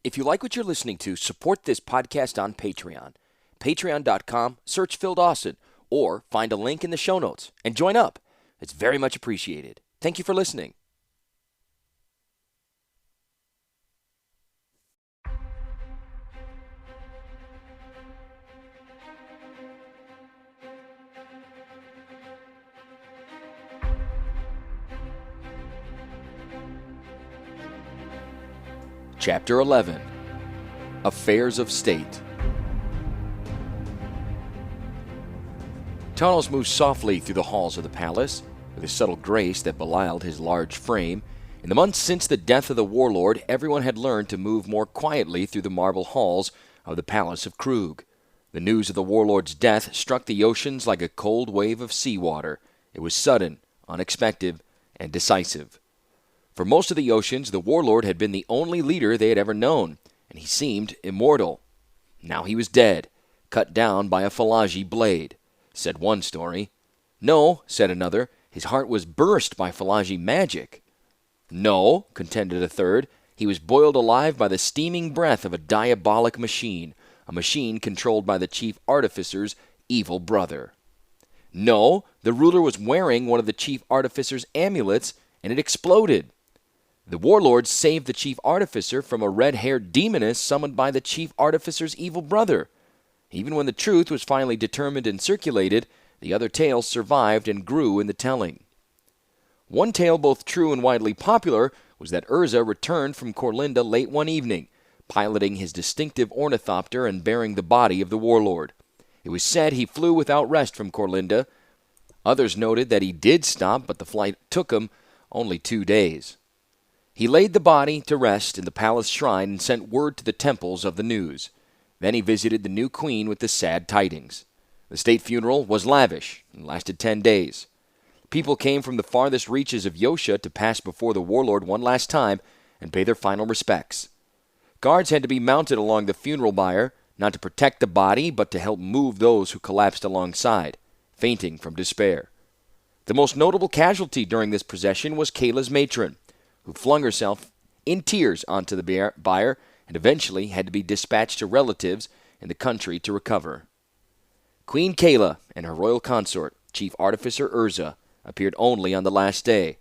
If you like what you're listening to, support this podcast on Patreon. Patreon.com, search Phil Dawson, or find a link in the show notes and join up. It's very much appreciated. Thank you for listening. Chapter 11. Affairs of State. Tanos moved softly through the halls of the palace, with a subtle grace that belied his large frame. In the months since the death of the warlord, everyone had learned to move more quietly through the marble halls of the palace of Krug. The news of the warlord's death struck the oceans like a cold wave of seawater. It was sudden, unexpected, and decisive. For most of the oceans, the warlord had been the only leader they had ever known, and he seemed immortal. Now he was dead, cut down by a Falaji blade, said one story. No, said another, his heart was burst by Falaji magic. No, contended a third, he was boiled alive by the steaming breath of a diabolic machine, a machine controlled by the chief artificer's evil brother. No, the ruler was wearing one of the chief artificer's amulets, and it exploded. The warlord saved the chief artificer from a red-haired demoness summoned by the chief artificer's evil brother. Even when the truth was finally determined and circulated, the other tales survived and grew in the telling. One tale both true and widely popular was that Urza returned from Corlinda late one evening, piloting his distinctive ornithopter and bearing the body of the warlord. It was said he flew without rest from Corlinda. Others noted that he did stop, but the flight took him only 2 days. He laid the body to rest in the palace shrine and sent word to the temples of the news. Then he visited the new queen with the sad tidings. The state funeral was lavish and lasted 10 days. People came from the farthest reaches of Yosha to pass before the warlord one last time and pay their final respects. Guards had to be mounted along the funeral bier, not to protect the body, but to help move those who collapsed alongside, fainting from despair. The most notable casualty during this procession was Kayla's matron, who flung herself in tears onto the bier and eventually had to be dispatched to relatives in the country to recover. Queen Kayla and her royal consort, Chief Artificer Urza, appeared only on the last day.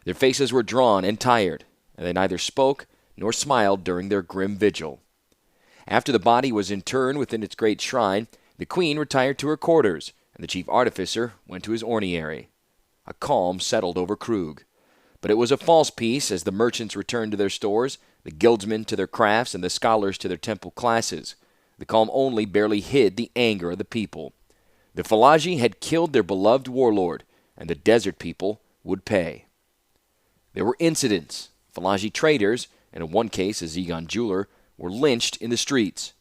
Their faces were drawn and tired, and they neither spoke nor smiled during their grim vigil. After the body was interred within its great shrine, the queen retired to her quarters, and the chief artificer went to his orniary. A calm settled over Krug. But it was a false peace as the merchants returned to their stores, the guildsmen to their crafts, and the scholars to their temple classes. The calm only barely hid the anger of the people. The Falaji had killed their beloved warlord, and the desert people would pay. There were incidents. Falaji traders, and in one case a Zegon jeweler, were lynched in the streets.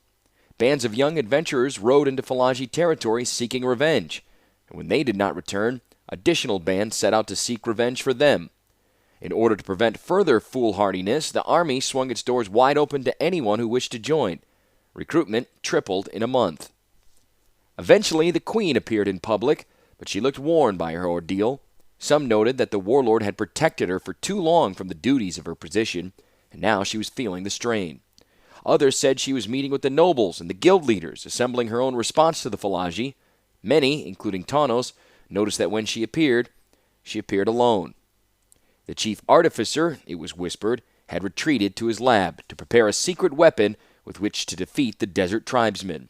Bands of young adventurers rode into Falaji territory seeking revenge, and when they did not return, additional bands set out to seek revenge for them. In order to prevent further foolhardiness, the army swung its doors wide open to anyone who wished to join. Recruitment tripled in a month. Eventually, the queen appeared in public, but she looked worn by her ordeal. Some noted that the warlord had protected her for too long from the duties of her position, and now she was feeling the strain. Others said she was meeting with the nobles and the guild leaders, assembling her own response to the Falaji. Many, including Tanos, noticed that when she appeared alone. The chief artificer, it was whispered, had retreated to his lab to prepare a secret weapon with which to defeat the desert tribesmen.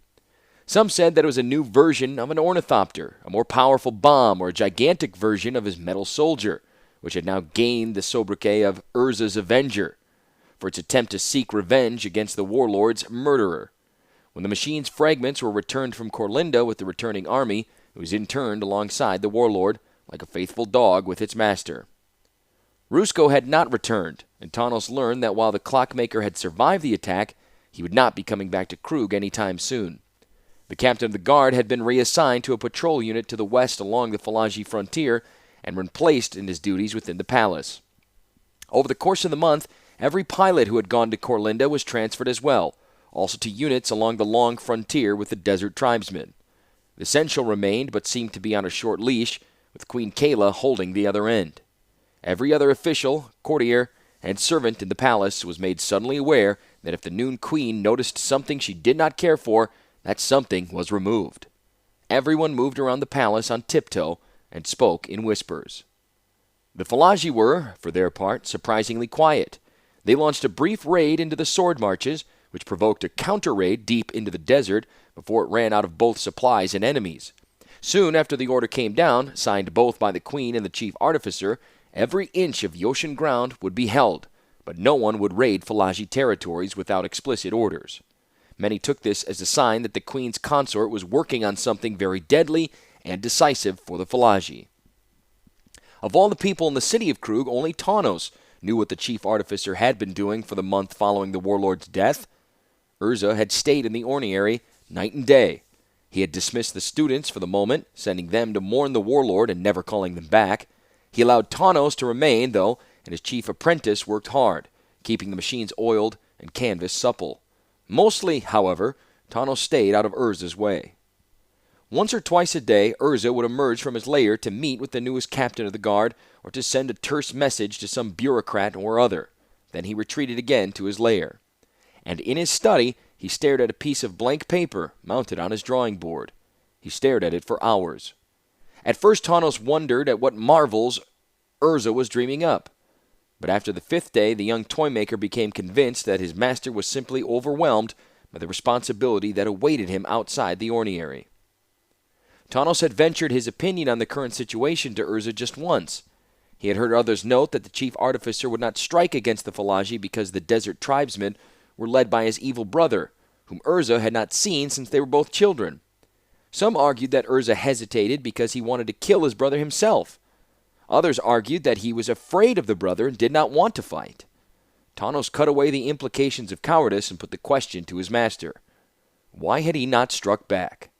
Some said that it was a new version of an ornithopter, a more powerful bomb, or a gigantic version of his metal soldier, which had now gained the sobriquet of Urza's Avenger, for its attempt to seek revenge against the warlord's murderer. When the machine's fragments were returned from Corlinda with the returning army, it was interned alongside the warlord, like a faithful dog with its master. Rusko had not returned, and Tanos learned that while the clockmaker had survived the attack, he would not be coming back to Krug any time soon. The captain of the guard had been reassigned to a patrol unit to the west along the Falaji frontier and replaced in his duties within the palace. Over the course of the month, every pilot who had gone to Corlinda was transferred as well, also to units along the long frontier with the desert tribesmen. The Essential remained, but seemed to be on a short leash, with Queen Kayla holding the other end. Every other official, courtier, and servant in the palace was made suddenly aware that if the noon queen noticed something she did not care for, that something was removed. Everyone moved around the palace on tiptoe and spoke in whispers. The Falaji were, for their part, surprisingly quiet. They launched a brief raid into the sword marches, which provoked a counter-raid deep into the desert before it ran out of both supplies and enemies. Soon after the order came down, signed both by the queen and the chief artificer, every inch of the ocean ground would be held, but no one would raid Falaji territories without explicit orders. Many took this as a sign that the queen's consort was working on something very deadly and decisive for the Falaji. Of all the people in the city of Krug, only Tawnos knew what the chief artificer had been doing for the month following the warlord's death. Urza had stayed in the ornery night and day. He had dismissed the students for the moment, sending them to mourn the warlord and never calling them back. He allowed Tawnos to remain, though, and his chief apprentice worked hard, keeping the machines oiled and canvas supple. Mostly, however, Tawnos stayed out of Urza's way. Once or twice a day, Urza would emerge from his lair to meet with the newest captain of the guard or to send a terse message to some bureaucrat or other. Then he retreated again to his lair. And in his study, he stared at a piece of blank paper mounted on his drawing board. He stared at it for hours. At first, Tawnos wondered at what marvels Urza was dreaming up. But after the 5th day, the young toymaker became convinced that his master was simply overwhelmed by the responsibility that awaited him outside the ornery. Tawnos had ventured his opinion on the current situation to Urza just once. He had heard others note that the chief artificer would not strike against the Falaji because the desert tribesmen were led by his evil brother, whom Urza had not seen since they were both children. Some argued that Urza hesitated because he wanted to kill his brother himself. Others argued that he was afraid of the brother and did not want to fight. Tawnos cut away the implications of cowardice and put the question to his master. Why had he not struck back?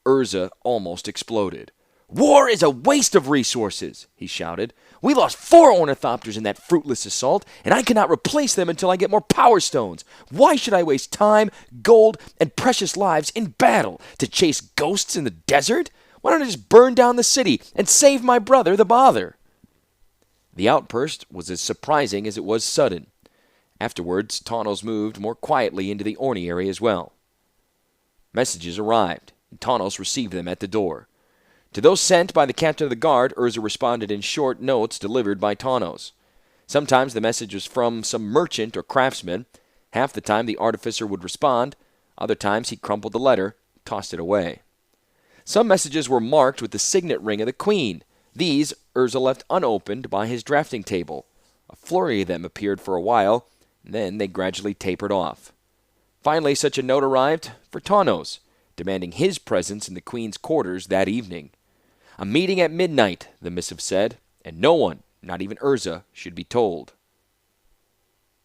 Urza almost exploded. "War is a waste of resources," he shouted. "We lost 4 ornithopters in that fruitless assault, and I cannot replace them until I get more power stones. Why should I waste time, gold, and precious lives in battle to chase ghosts in the desert? Why don't I just burn down the city and save my brother the bother?" The outburst was as surprising as it was sudden. Afterwards, Tawnos moved more quietly into the ornery as well. Messages arrived, and Tawnos received them at the door. To those sent by the captain of the guard, Urza responded in short notes delivered by Tawnos. Sometimes the message was from some merchant or craftsman. Half the time the artificer would respond. Other times he crumpled the letter, tossed it away. Some messages were marked with the signet ring of the queen. These Urza left unopened by his drafting table. A flurry of them appeared for a while, and then they gradually tapered off. Finally, such a note arrived for Tawnos, demanding his presence in the queen's quarters that evening. A meeting at midnight, the missive said, and no one, not even Urza, should be told.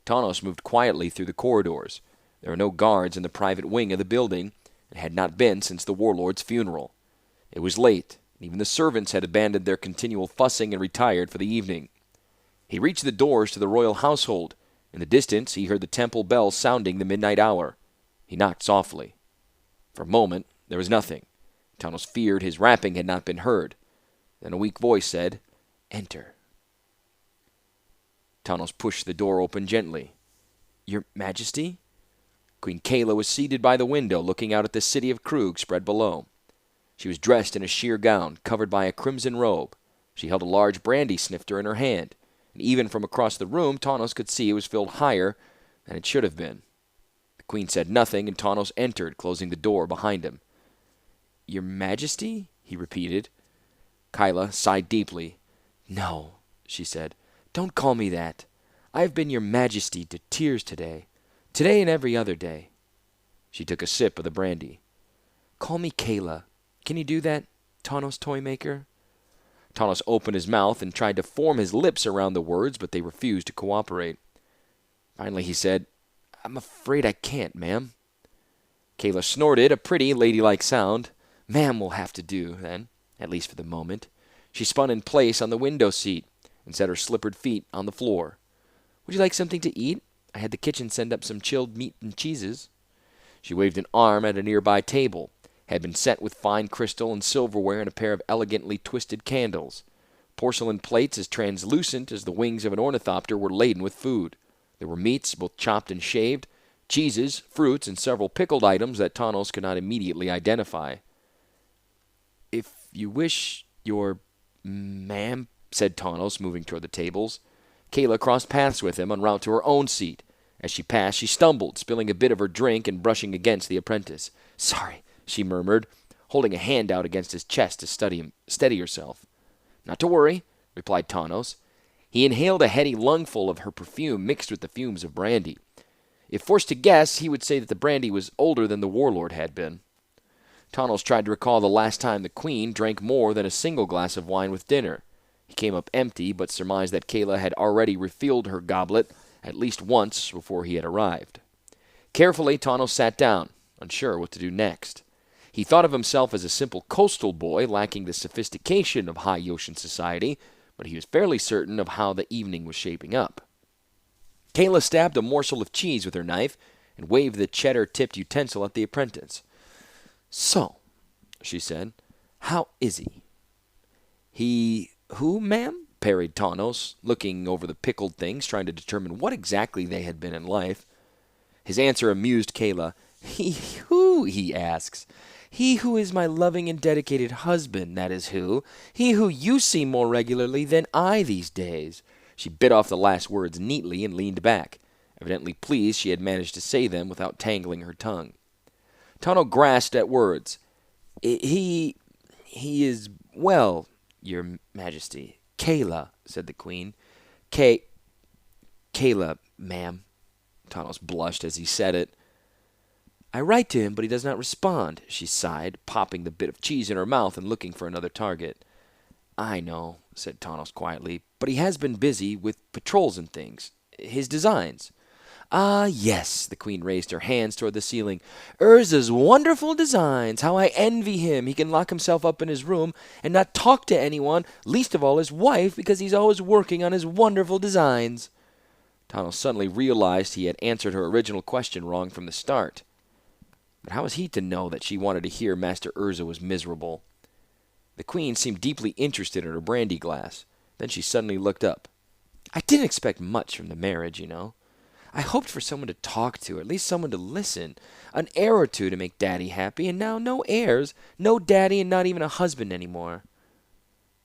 Tawnos moved quietly through the corridors. There were no guards in the private wing of the building, and had not been since the warlord's funeral. It was late, and even the servants had abandoned their continual fussing and retired for the evening. He reached the doors to the royal household. In the distance, he heard the temple bell sounding the midnight hour. He knocked softly. For a moment, there was nothing. Tawnos feared his rapping had not been heard. Then a weak voice said, "Enter." Tawnos pushed the door open gently. "Your Majesty?" Queen Kayla was seated by the window, looking out at the city of Krug spread below. She was dressed in a sheer gown, covered by a crimson robe. She held a large brandy snifter in her hand, and even from across the room, Tawnos could see it was filled higher than it should have been. The queen said nothing, and Tawnos entered, closing the door behind him. "Your Majesty?" he repeated. Kyla sighed deeply. "No," she said. "Don't call me that. I have been your Majesty to tears today. Today and every other day." She took a sip of the brandy. "Call me Kayla. Can you do that, Tawnos Toymaker?" Tawnos opened his mouth and tried to form his lips around the words, but they refused to cooperate. Finally he said, "I'm afraid I can't, ma'am." Kayla snorted, a pretty, ladylike sound. "Ma'am will have to do, then, at least for the moment." She spun in place on the window seat and set her slippered feet on the floor. "Would you like something to eat? I had the kitchen send up some chilled meat and cheeses." She waved an arm at a nearby table. Had been set with fine crystal and silverware and a pair of elegantly twisted candles. Porcelain plates as translucent as the wings of an ornithopter were laden with food. There were meats, both chopped and shaved, cheeses, fruits, and several pickled items that Tanos could not immediately identify. "If you wish, your ma'am," said Tanos, moving toward the tables. Kayla crossed paths with him en route to her own seat. As she passed, she stumbled, spilling a bit of her drink and brushing against the apprentice. "Sorry," she murmured, holding a hand out against his chest to steady herself. "Not to worry," replied Tanos. He inhaled a heady lungful of her perfume mixed with the fumes of brandy. If forced to guess, he would say that the brandy was older than the warlord had been. Tanos tried to recall the last time the queen drank more than a single glass of wine with dinner. He came up empty, but surmised that Kayla had already refilled her goblet at least once before he had arrived. Carefully, Tanos sat down, unsure what to do next. He thought of himself as a simple coastal boy, lacking the sophistication of high ocean society, but he was fairly certain of how the evening was shaping up. Kayla stabbed a morsel of cheese with her knife and waved the cheddar-tipped utensil at the apprentice. "So," she said, "how is he?" "He who, ma'am?" parried Tanos, looking over the pickled things, trying to determine what exactly they had been in life. His answer amused Kayla. "He who, he asks. He who is my loving and dedicated husband, that is who. He who you see more regularly than I these days." She bit off the last words neatly and leaned back, evidently pleased she had managed to say them without tangling her tongue. Tano grasped at words. He is well, your majesty." "Kayla," said the queen. Kayla, ma'am." Tanos blushed as he said it. "I write to him, but he does not respond," she sighed, popping the bit of cheese in her mouth and looking for another target. "I know," said Tanos quietly, "but he has been busy with patrols and things. His designs." "Ah, yes," the queen raised her hands toward the ceiling. "Urza's wonderful designs. How I envy him. He can lock himself up in his room and not talk to anyone, least of all his wife, because he's always working on his wonderful designs." Tanos suddenly realized he had answered her original question wrong from the start. But how was he to know that she wanted to hear Master Urza was miserable? The queen seemed deeply interested in her brandy glass. Then she suddenly looked up. "I didn't expect much from the marriage, you know. I hoped for someone to talk to, or at least someone to listen. An heir or two to make Daddy happy, and now no heirs, no Daddy, and not even a husband anymore."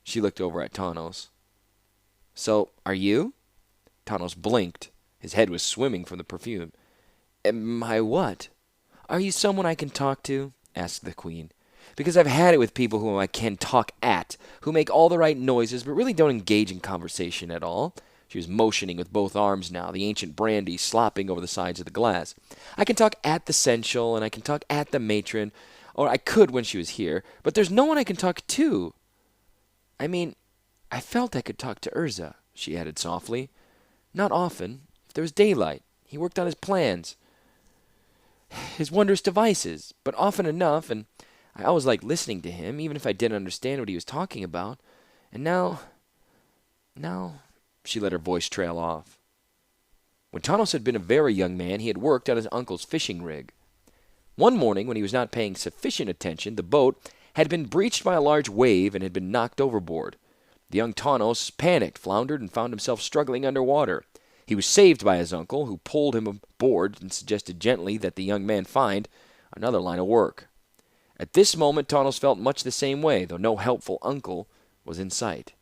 She looked over at Tanos. "So, are you?" Tanos blinked. His head was swimming from the perfume. "Am I what?" "Are you someone I can talk to?" asked the queen. "Because I've had it with people whom I can talk at, who make all the right noises but really don't engage in conversation at all." She was motioning with both arms now, the ancient brandy slopping over the sides of the glass. "I can talk at the sensual, and I can talk at the matron, or I could when she was here, but there's no one I can talk to. I mean, I felt I could talk to Urza," she added softly. "Not often. If there was daylight, he worked on his plans, his wondrous devices, but often enough, and I always liked listening to him, even if I didn't understand what he was talking about. And now, she let her voice trail off. When Tanos had been a very young man, he had worked on his uncle's fishing rig. One morning, when he was not paying sufficient attention, the boat had been breached by a large wave and had been knocked overboard. The young Tanos panicked, floundered, and found himself struggling underwater. He was saved by his uncle, who pulled him aboard and suggested gently that the young man find another line of work. At this moment, Tanos felt much the same way, though no helpful uncle was in sight.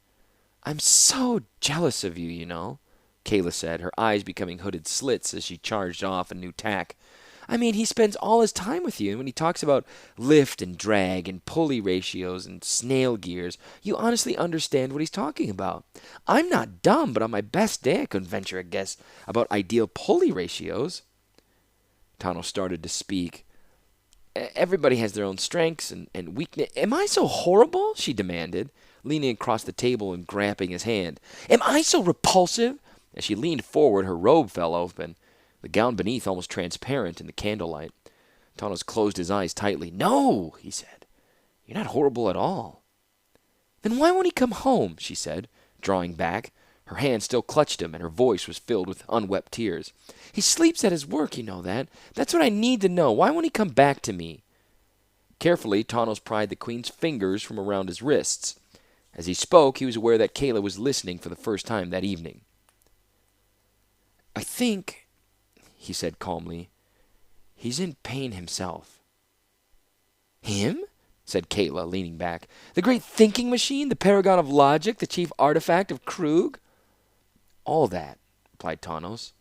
"I'm so jealous of you, you know," Kayla said, her eyes becoming hooded slits as she charged off a new tack. "I mean, he spends all his time with you, and when he talks about lift and drag and pulley ratios and snail gears, you honestly understand what he's talking about. I'm not dumb, but on my best day I couldn't venture a guess about ideal pulley ratios." Tanos started to speak. "Everybody has their own strengths and weakness." "Am I so horrible?" she demanded, leaning across the table and grasping his hand. "Am I so repulsive?" As she leaned forward, her robe fell open, the gown beneath almost transparent in the candlelight. Tanos closed his eyes tightly. "No," he said. "You're not horrible at all." "Then why won't he come home?" she said, drawing back. Her hand still clutched him, and her voice was filled with unwept tears. "He sleeps at his work, you know that. That's what I need to know. Why won't he come back to me?" Carefully, Tanos pried the queen's fingers from around his wrists. As he spoke, he was aware that Kayla was listening for the first time that evening. "I think," he said calmly, He's in pain himself. Him? Said Kayla, leaning back. The great thinking machine, the paragon of logic, the chief artifact of Krug? All that, replied Tanos.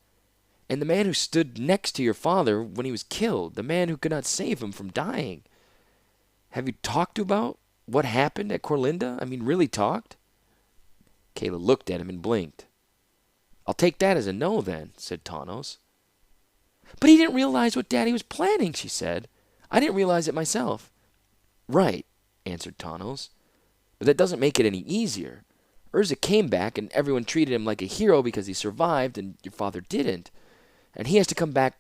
And the man who stood next to your father when he was killed, the man who could not save him from dying. Have you talked about what happened at Corlinda? I mean, really talked? Kayla looked at him and blinked. I'll take that as a no, then, said Tanos. But he didn't realize what Daddy was planning, she said. I didn't realize it myself. Right, answered Tanos. But that doesn't make it any easier. Urza came back, and everyone treated him like a hero because he survived, and your father didn't. And he has to come back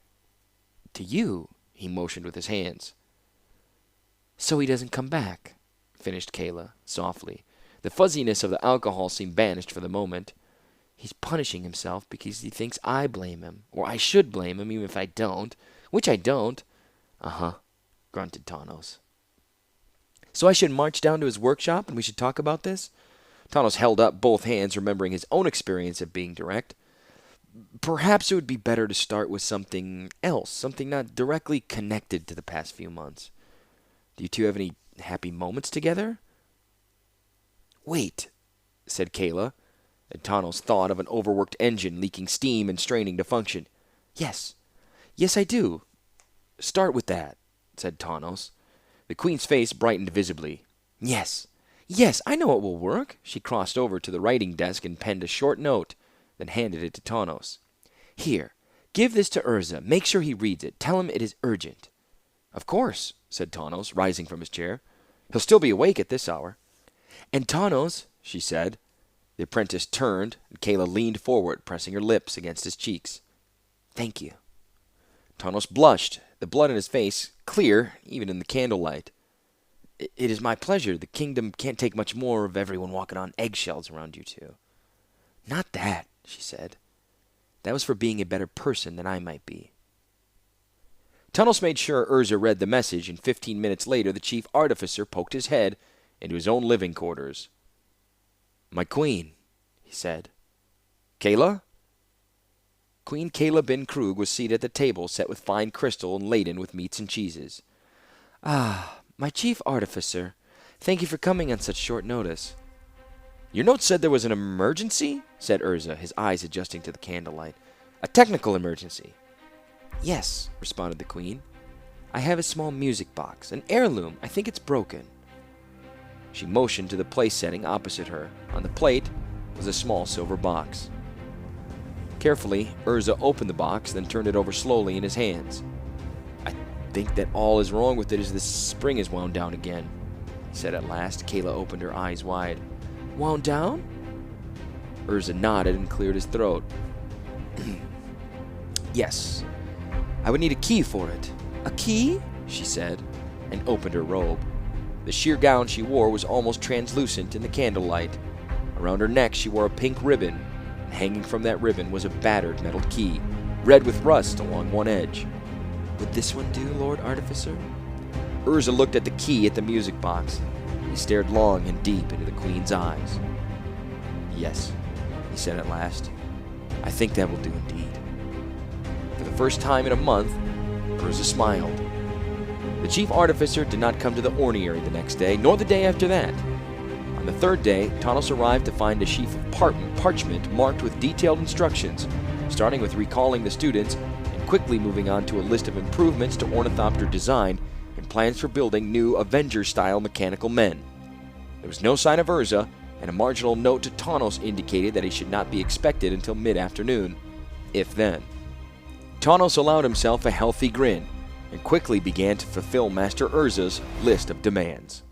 to you, he motioned with his hands. So he doesn't come back, finished Kayla, softly. The fuzziness of the alcohol seemed banished for the moment. He's punishing himself because he thinks I blame him, or I should blame him even if I don't, which I don't. Uh-huh, grunted Tanos. So I should march down to his workshop and we should talk about this? Tanos held up both hands, remembering his own experience of being direct. Perhaps it would be better to start with something else, something not directly connected to the past few months. Do you two have any happy moments together? Wait, said Kayla, and Tanos thought of an overworked engine leaking steam and straining to function. Yes, I do. Start with that, said Tanos. The Queen's face brightened visibly. Yes, I know it will work. She crossed over to the writing desk and penned a short note, then handed it to Tanos. Here, give this to Urza. Make sure he reads it. Tell him it is urgent. Of course, said Tanos, rising from his chair. He'll still be awake at this hour. And Tanos, she said. The apprentice turned, and Kayla leaned forward, pressing her lips against his cheeks. Thank you. Tanos blushed, the blood in his face clear, even in the candlelight. It is my pleasure. The kingdom can't take much more of everyone walking on eggshells around you two. Not that, she said. That was for being a better person than I might be. Tanos made sure Urza read the message, and 15 minutes later the chief artificer poked his head into his own living quarters. My queen, he said. Kayla? Queen Kayla bin Krug was seated at the table set with fine crystal and laden with meats and cheeses. Ah, my chief artificer, thank you for coming on such short notice. Your note said there was an emergency, said Urza, his eyes adjusting to the candlelight. A technical emergency. Yes, responded the queen. I have a small music box, an heirloom. I think it's broken. She motioned to the place setting opposite her. On the plate was a small silver box. Carefully, Urza opened the box, then turned it over slowly in his hands. I think that all is wrong with it is the spring is wound down again, he said at last. Kayla opened her eyes wide. Wound down? Urza nodded and cleared his throat. Yes. I would need a key for it. A key? She said, and opened her robe. The sheer gown she wore was almost translucent in the candlelight. Around her neck she wore a pink ribbon, and hanging from that ribbon was a battered metal key, red with rust along one edge. Would this one do, Lord Artificer? Urza looked at the key at the music box. He stared long and deep into the queen's eyes. Yes, he said at last. I think that will do indeed. For the first time in a month, Urza smiled. The chief artificer did not come to the ornery the next day, nor the day after that. On the third day, Tanos arrived to find a sheaf of parchment marked with detailed instructions, starting with recalling the students and quickly moving on to a list of improvements to ornithopter design and plans for building new Avenger-style mechanical men. There was no sign of Urza, and a marginal note to Tanos indicated that he should not be expected until mid-afternoon, if then. Tanos allowed himself a healthy grin, and quickly began to fulfill Master Urza's list of demands.